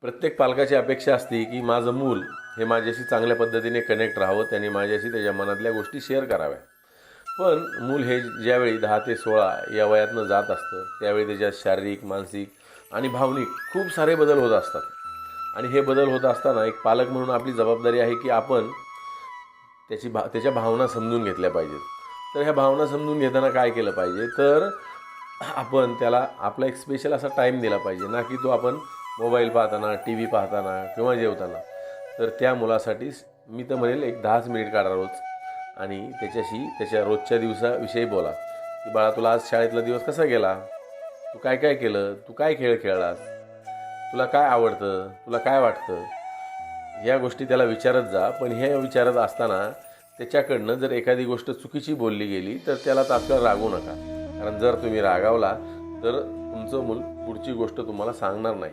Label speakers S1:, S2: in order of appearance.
S1: प्रत्येक पालकाची अपेक्षा असते की माझं मूल हे माझ्याशी चांगल्या पद्धतीने कनेक्ट राहावं, त्याने माझ्याशी त्याच्या मनातल्या गोष्टी शेअर कराव्या. पण मूल हे ज्यावेळी 10 ते 16 या वयातनं जात असतं, त्यावेळी त्याच्यात शारीरिक, मानसिक आणि भावनिक खूप सारे बदल होत असतात. आणि हे बदल होत असताना एक पालक म्हणून आपली जबाबदारी आहे की आपण त्याच्या भावना समजून घेतल्या पाहिजेत. तर ह्या भावना समजून घेताना काय केलं पाहिजे, तर आपण त्याला आपला एक स्पेशल असा टाईम दिला पाहिजे ना, की तो आपण मोबाईल पाहताना, टी व्ही पाहताना किंवा जेवताना. तर त्या मुलासाठी मी तर म्हणेल एक 10च मिनिट काढा रोज आणि त्याच्याशी त्याच्या रोजच्या दिवसाविषयी बोला, की बाळा तुला आज शाळेतला दिवस कसा गेला? तू काय काय केलं? तू काय खेळ खेळलास? तुला काय आवडतं? तुला काय वाटतं? या गोष्टी त्याला विचारत जा. पण हे विचारत असताना त्याच्याकडनं जर एखादी गोष्ट चुकीची बोलली गेली तर त्याला तात्काळ रागवू नका. कारण जर तुम्ही रागावला तर तुमचं मूल पुढची गोष्ट तुम्हाला सांगणार नाही.